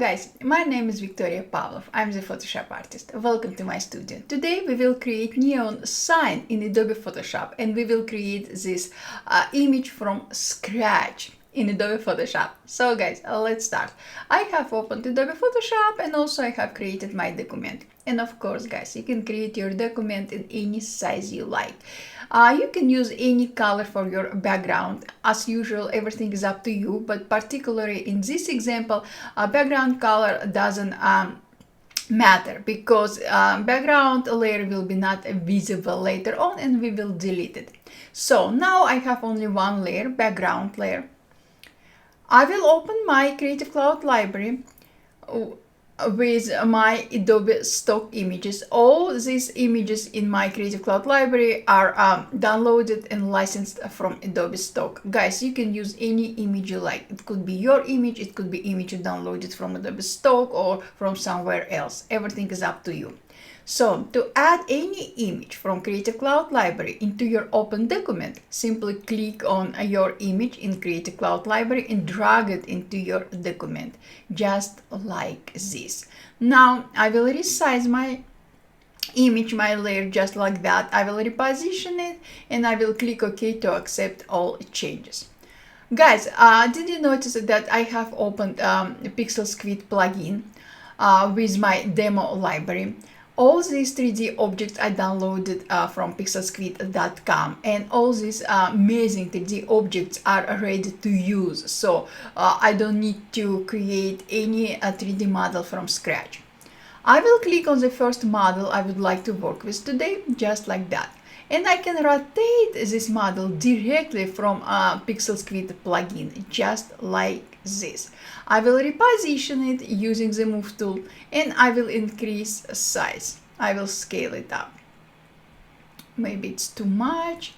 guys, my name is Victoria Pavlov. I'm the Photoshop artist. Welcome to my studio. Today we will create neon sign in Adobe Photoshop, and we will create this image from scratch in Adobe Photoshop. So guys, let's start. I have opened Adobe Photoshop and also I have created my document. And of course guys, you can create your document in any size you like. You can use any color for your background. As usual, everything is up to you, but particularly in this example, background color doesn't matter because background layer will be not visible later on and we will delete it. So now I have only one layer, background layer. I will open my Creative Cloud library with my Adobe stock images. All these images in my Creative Cloud library are downloaded and licensed from Adobe stock. Guys, you can use any image you like. It could be your image, it could be image you downloaded from Adobe stock or from somewhere else. Everything is up to you. So to add any image from Creative Cloud library into your open document, simply click on your image in Creative Cloud library and drag it into your document, just like this. Now I will resize my image, my layer, just like that. I will reposition it and I will click OK to accept all changes. Guys, did you notice that I have opened Pixel Squid plugin with my demo library? All these 3D objects I downloaded from pixelsquid.com, and all these amazing 3D objects are ready to use, so I don't need to create any 3D model from scratch. I will click on the first model I would like to work with today, just like that. And I can rotate this model directly from Pixel Squid plugin, just like this. I will reposition it using the Move tool and I will increase size. I will scale it up. Maybe it's too much.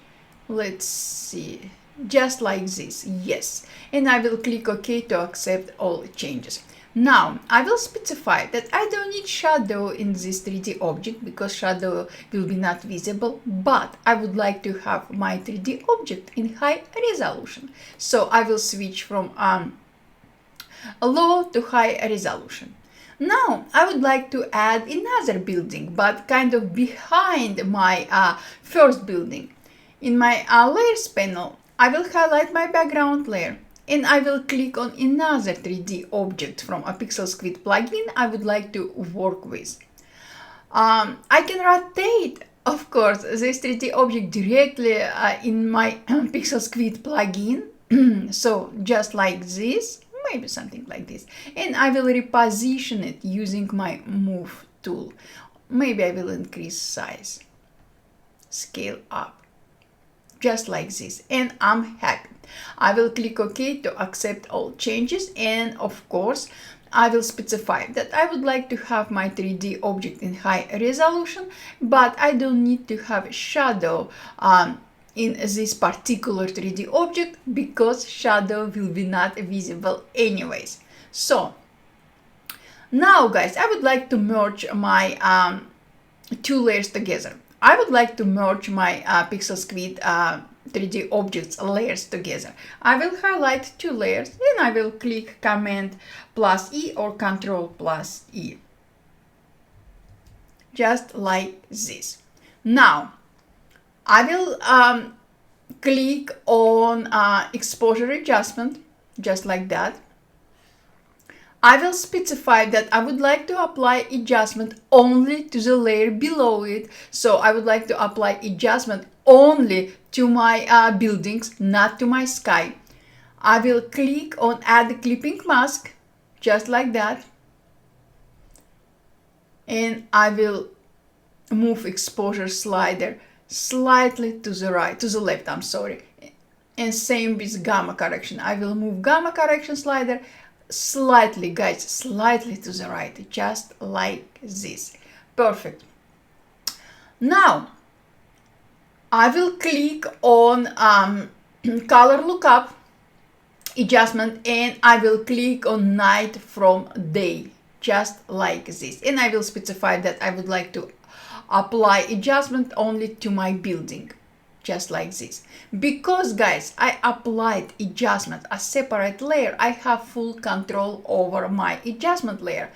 Let's see. Just like this. Yes. And I will click OK to accept all changes. Now, I will specify that I don't need shadow in this 3D object because shadow will be not visible, but I would like to have my 3D object in high resolution. So I will switch from low to high resolution. Now, I would like to add another building, but kind of behind my first building. In my layers panel, I will highlight my background layer. And I will click on another 3D object from a Pixel Squid plugin I would like to work with. I can rotate, of course, this 3D object directly in my Pixel Squid plugin. So just like this, maybe something like this. And I will reposition it using my Move tool. Maybe I will increase size, scale up, just like this. And I'm happy. I will click OK to accept all changes, and of course I will specify that I would like to have my 3D object in high resolution, but I don't need to have shadow in this particular 3D object because shadow will be not visible anyways. So now guys, I would like to merge my two layers together. I would like to merge my Pixel Squid 3D objects layers together. I will highlight two layers and I will click Command plus E or Control plus E. Just like this. Now, I will click on exposure adjustment, just like that. I will specify that I would like to apply adjustment only to the layer below it. So I would like to apply adjustment only to my buildings, not to my sky. I will click on Add Clipping Mask, just like that. And I will move exposure slider slightly to the right, to the left, I'm sorry. And same with gamma correction. I will move gamma correction slider slightly, guys, slightly to the right, just like this. Perfect. Now I will click on color lookup adjustment and I will click on night from day, just like this. And I will specify that I would like to apply adjustment only to my building. just like this. Because guys, I applied adjustment as separate layer, I have full control over my adjustment layer.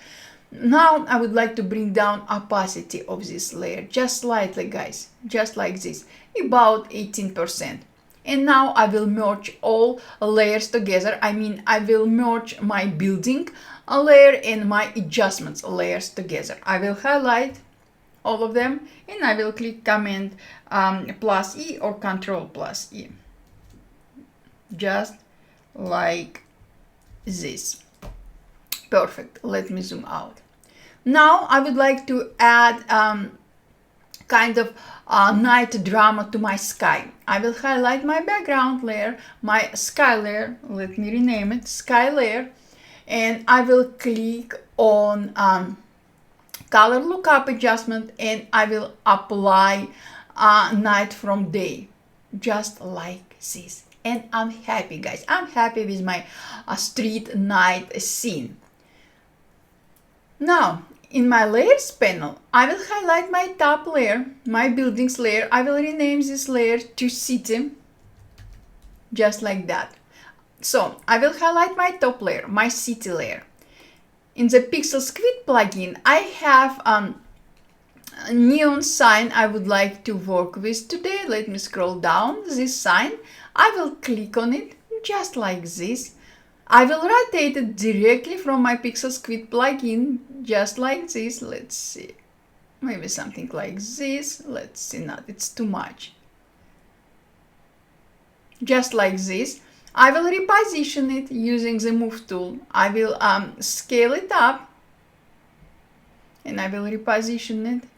Now I would like to bring down opacity of this layer just slightly, guys, just like this, about 18%. And now I will merge all layers together. I mean, I will merge my building layer and my adjustments layers together. I will highlight all of them and I will click Command plus E or Control plus E. Just like this. Perfect. Let me zoom out. Now I would like to add kind of night drama to my sky. I will highlight my background layer, my sky layer. Let me rename it sky layer. And I will click on color lookup adjustment and I will apply night from day. Just like this. And I'm happy, guys. I'm happy with my street night scene. Now, in my layers panel, I will highlight my top layer, my buildings layer. I will rename this layer to city, just like that. So I will highlight my top layer, my city layer. In the Pixel Squid plugin, I have a neon sign I would like to work with today. Let me scroll down this sign. I will click on it, just like this. I will rotate it directly from my Pixel Squid plugin, just like this. Let's see, maybe something like this. Let's see, not, it's too much. Just like this. I will reposition it using the Move tool. I will scale it up and I will reposition it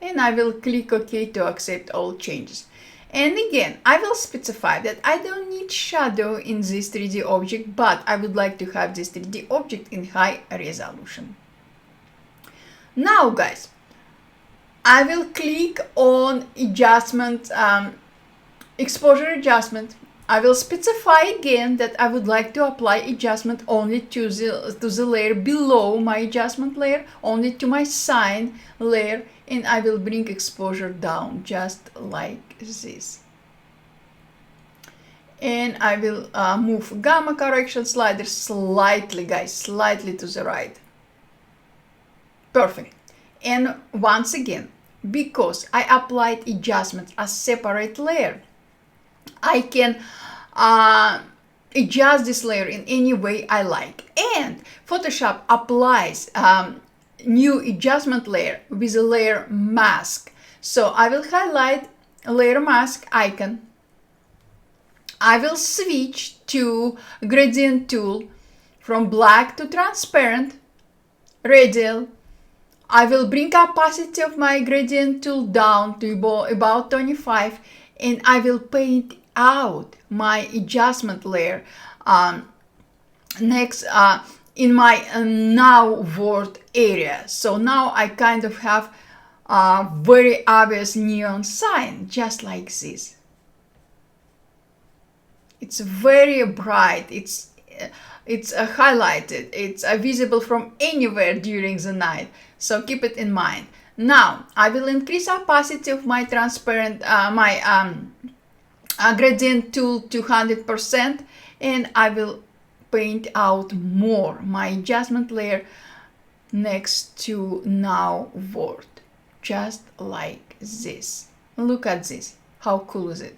and I will click OK to accept all changes. And again, I will specify that I don't need shadow in this 3D object, but I would like to have this 3D object in high resolution. Now, guys, I will click on adjustment, exposure adjustment. I will specify again that I would like to apply adjustment only to the layer below my adjustment layer, only to my sign layer, and I will bring exposure down just like this. And I will move gamma correction slider slightly, guys, slightly to the right. Perfect. And once again, because I applied adjustment as separate layer, I can adjust this layer in any way I like. And Photoshop applies new adjustment layer with a layer mask. So I will highlight layer mask icon. I will switch to gradient tool from black to transparent, radial. I will bring opacity of my gradient tool down to about 25 and I will paint out my adjustment layer next in my now word area. So now I kind of have a very obvious neon sign, just like this. It's very bright, it's highlighted, it's visible from anywhere during the night, so keep it in mind. Now I will increase opacity of my transparent gradient tool to 100% and I will paint out more my adjustment layer next to now word, just like this. Look at this, how cool is it?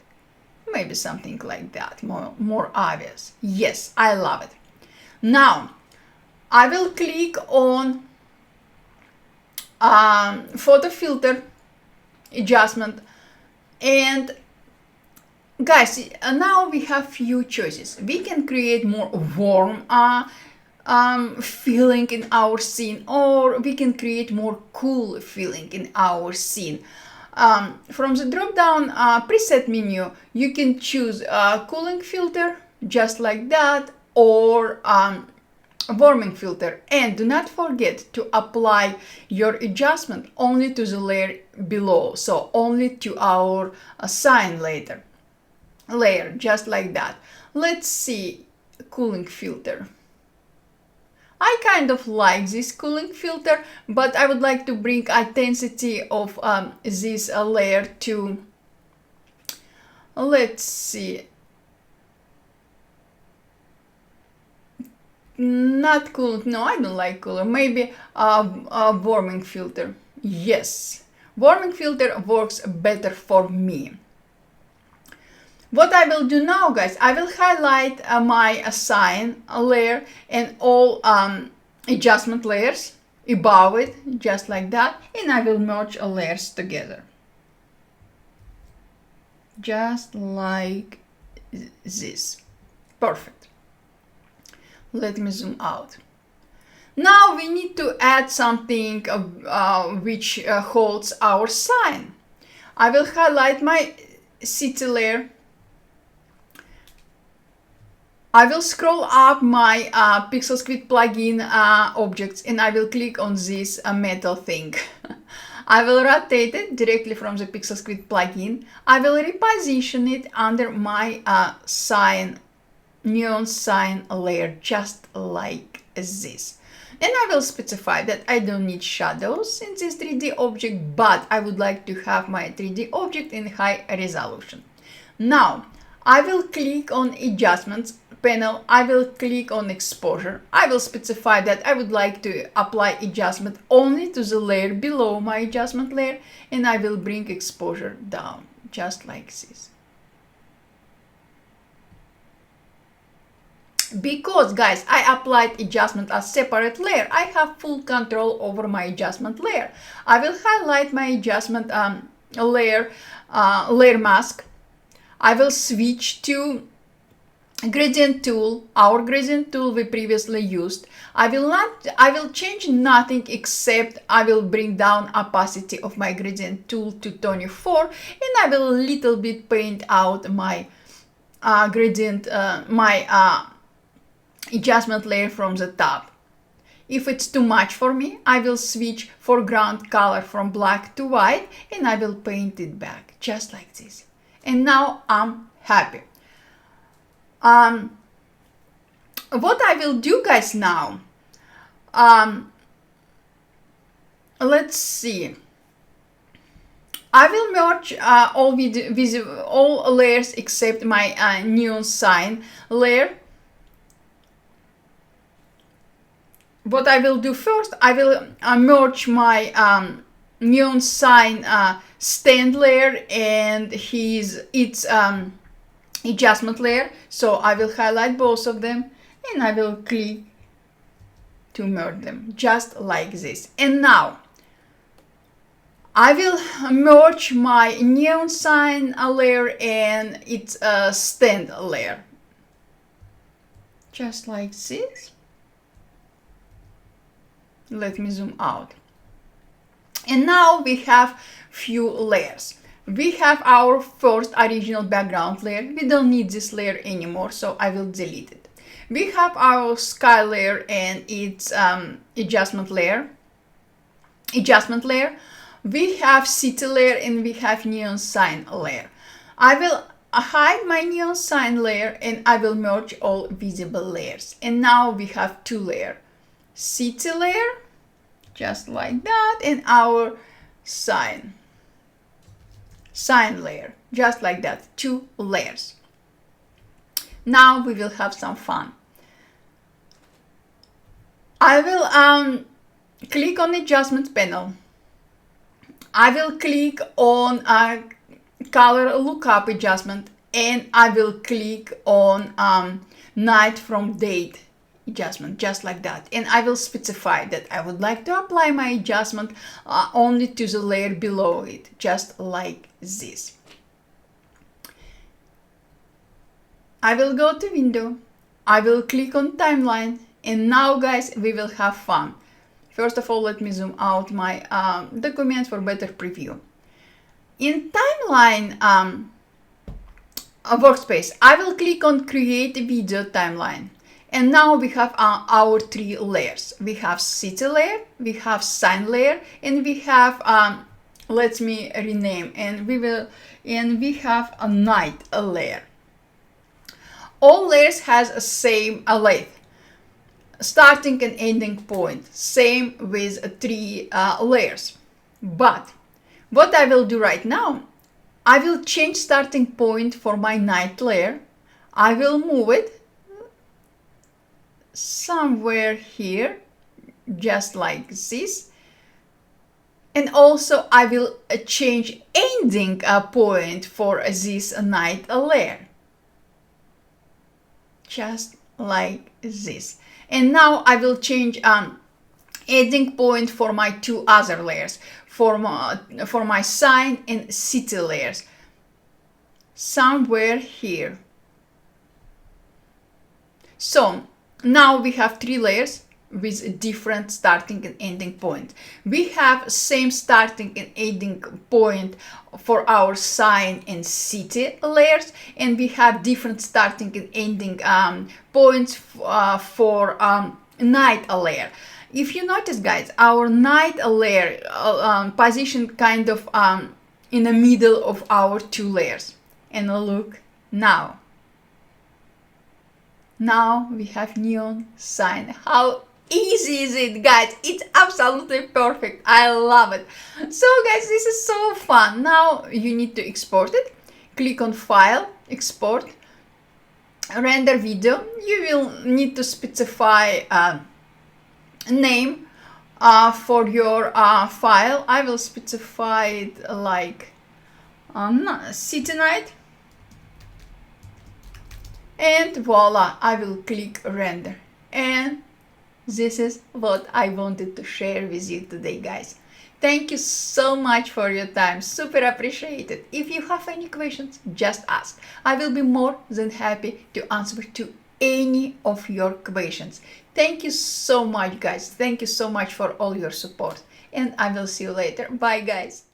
Maybe something like that, more obvious. Yes, I love it. Now I will click on photo filter adjustment, and guys, now we have few choices. We can create more warm feeling in our scene, or we can create more cool feeling in our scene. From the drop down preset menu, you can choose cooling filter, just like that, or warming filter. And do not forget to apply your adjustment only to the layer below, so only to our sign layer, just like that. Let's see cooling filter. I kind of like this cooling filter, but I would like to bring intensity of this layer to Let's see. Not cool. No, I don't like cooler. Maybe a warming filter. Yes, warming filter works better for me. What I will do now, guys, I will highlight my sign layer and all adjustment layers above it, just like that, and I will merge layers together. Just like this. Perfect. Let me zoom out. Now we need to add something which holds our sign. I will highlight my city layer. I will scroll up my Pixel Script plugin objects and I will click on this metal thing. I will rotate it directly from the Pixel Script plugin. I will reposition it under my neon sign layer, just like this. And I will specify that I don't need shadows in this 3D object, but I would like to have my 3D object in high resolution. Now, I will click on Adjustments panel. I will click on Exposure. I will specify that I would like to apply adjustment only to the layer below my adjustment layer, and I will bring exposure down, just like this. Because, guys, I applied adjustment as separate layer, I have full control over my adjustment layer. I will highlight my adjustment layer mask. I will switch to gradient tool, our gradient tool we previously used. I will change nothing except I will bring down opacity of my gradient tool to 24, and I will a little bit paint out my gradient, my adjustment layer from the top. If it's too much for me, I will switch foreground color from black to white and I will paint it back, just like this. And now I'm happy. What I will do, guys, now, let's see. I will merge all layers except my neon sign layer. What I will do first, I will merge my neon sign stand layer and its adjustment layer. So I will highlight both of them and I will click to merge them, just like this. And now I will merge my neon sign layer and its stand layer, just like this. Let me zoom out. And now we have few layers. We have our first original background layer. We don't need this layer anymore, so I will delete it. We have our sky layer and its adjustment layer. We have city layer and we have neon sign layer. I will hide my neon sign layer and I will merge all visible layers. And now we have two layers. City layer, just like that, and our sign layer, just like that, two layers. Now we will have some fun. I will click on adjustment panel. I will click on color lookup adjustment and I will click on night from date adjustment, just like that. And I will specify that I would like to apply my adjustment only to the layer below it, just like this. I will go to window, I will click on timeline, and now, guys, we will have fun. First of all, let me zoom out my document for better preview. In timeline workspace, I will click on create video timeline. And now we have our three layers. We have city layer, we have sign layer, and we have let me rename, and we have a night layer. All layers has a same length, starting and ending point, same with three layers. But what I will do right now, I will change starting point for my night layer. I will move it somewhere here, just like this. And also I will change ending point for this night layer. Just like this. And now I will change ending point for my two other layers, for my sign and city layers, somewhere here. So now we have three layers with a different starting and ending point. We have same starting and ending point for our sign and city layers, and we have different starting and ending points for night layer. If you notice, guys, our night layer positioned kind of in the middle of our two layers. And look now. Now we have neon sign. How easy is it, guys? It's absolutely perfect. I love it. So guys, this is so fun. Now you need to export it. Click on File, Export, Render Video. You will need to specify a name for your file. I will specify it like City Night. And voila, I will click render. And this is what I wanted to share with you today, guys. Thank you so much for your time. Super appreciate it. If you have any questions, just ask. I will be more than happy to answer to any of your questions. Thank you so much, guys. Thank you so much for all your support. And I will see you later. Bye, guys.